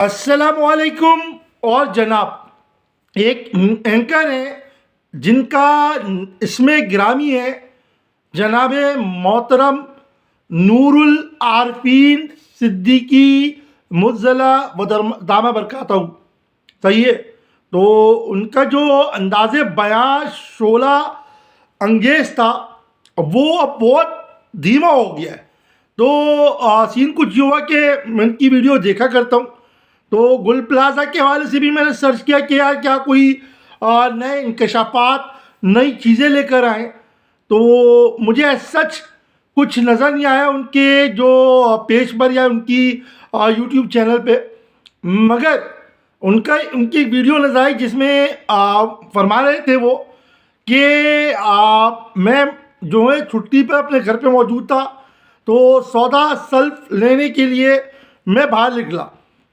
السلام علیکم اور جناب، ایک اینکر ہیں جن کا اسم گرامی ہے جناب محترم نور العارفین صدیقی مجزلہ و دامہ برکاتہ. صحیح ہے. تو ان کا جو انداز بیان شعلہ انگیز تھا وہ اب بہت دھیما ہو گیا ہے. تو سین کچھ یہ ہوا کہ میں ان کی ویڈیو دیکھا کرتا ہوں، تو گل پلازا کے حوالے سے بھی میں نے سرچ کیا کہ یار کیا کوئی نئے انکشافات نئی چیزیں لے کر آئیں، تو مجھے سچ کچھ نظر نہیں آیا ان کے جو پیج پر یا ان کی یوٹیوب چینل پہ. مگر ان کی ایک ویڈیو نظر آئی جس میں فرما رہے تھے وہ کہ میں جو ہے چھٹی پہ اپنے گھر پہ موجود تھا، تو سودا سلف لینے کے لیے میں باہر نکلا.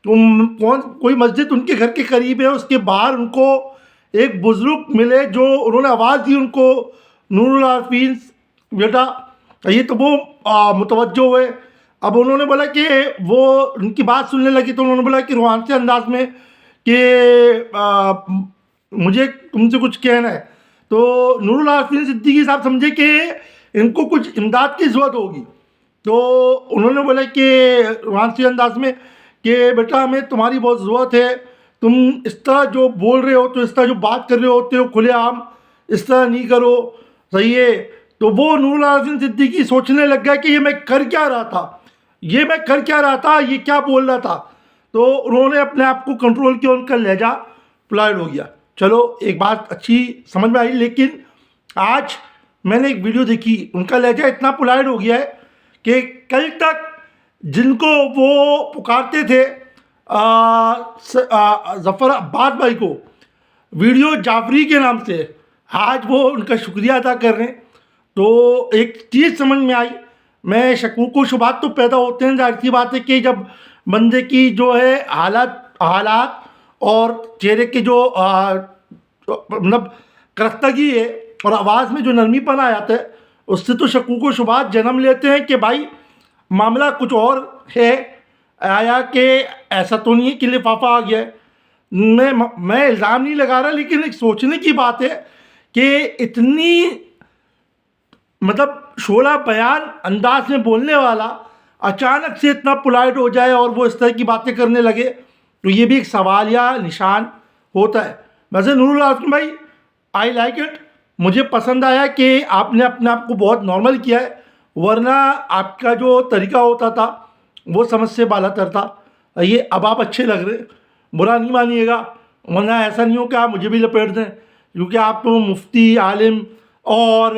کوئی مسجد ان کے گھر کے قریب ہے، اس کے باہر ان کو ایک بزرگ ملے جو انہوں نے آواز دی ان کو، نور العارفین بیٹا. یہ تو وہ متوجہ ہوئے. اب انہوں نے بولا کہ وہ ان کی بات سننے لگی، تو انہوں نے بولا کہ روحانی انداز میں کہ مجھے تم سے کچھ کہنا ہے. تو نور العارفین صدیقی صاحب سمجھے کہ ان کو کچھ امداد کی ضرورت ہوگی، تو انہوں نے بولا کہ روحانی انداز میں کہ بیٹا ہمیں تمہاری بہت ضرورت ہے، تم اس طرح جو بول رہے ہو، تو اس طرح جو بات کر رہے ہوتے ہو کھلے عام اس طرح نہیں کرو. صحیح ہے. تو وہ نور العارفین صدیقی سوچنے لگ گیا کہ یہ میں کر کیا رہا تھا، یہ کیا بول رہا تھا. تو انہوں نے اپنے آپ کو کنٹرول کیا، ان کا لہجہ پلائڈ ہو گیا. چلو ایک بات اچھی سمجھ میں آئی، لیکن آج میں نے ایک ویڈیو دیکھی، ان کا لہجہ اتنا پلائڈ ہو گیا ہے کہ کل تک جن کو وہ پکارتے تھے ظفر عباس بھائی کو ویڈیو جعفری کے نام سے، آج وہ ان کا شکریہ ادا کر رہے ہیں. تو ایک چیز سمجھ میں آئی، میں شکوک و شبہات تو پیدا ہوتے ہیں، ظاہر سی بات ہے کہ جب بندے کی جو ہے حالات اور چہرے کے جو مطلب کرختگی ہے اور آواز میں جو نرمی پن آ جاتا ہے، اس سے تو شکوک و شبہات جنم لیتے ہیں کہ بھائی معاملہ کچھ اور ہے، آیا کہ ایسا تو نہیں ہے کہ لفافہ آ گیا ہے. میں الزام نہیں لگا رہا، لیکن ایک سوچنے کی بات ہے کہ اتنی مطلب شعلہ بیان انداز میں بولنے والا اچانک سے اتنا پولائٹ ہو جائے اور وہ اس طرح کی باتیں کرنے لگے، تو یہ بھی ایک سوالیہ نشان ہوتا ہے. ویسے نور العارفین بھائی آئی لائک اٹ، مجھے پسند آیا کہ آپ نے اپنے آپ کو بہت نارمل کیا ہے، ورنہ آپ کا جو طریقہ ہوتا تھا وہ سمجھ سے بالا تر تھا. یہ اب آپ اچھے لگ رہے، برا نہیں مانیے گا، ورنہ ایسا نہیں ہو کہ آپ مجھے بھی لپیٹ دیں، کیونکہ آپ تو مفتی، عالم اور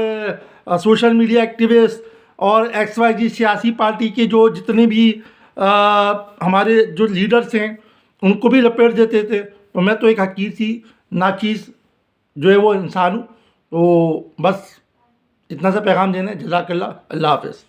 سوشل میڈیا ایکٹیوسٹ اور ایکس وائی جی سیاسی پارٹی کے جو جتنے بھی ہمارے جو لیڈرز ہیں ان کو بھی لپیٹ دیتے تھے. تو میں تو ایک حقیر سی ناچیز جو ہے وہ انسان ہوں. تو بس اتنا سا پیغام دینا ہے. جزاک اللہ. اللہ حافظ.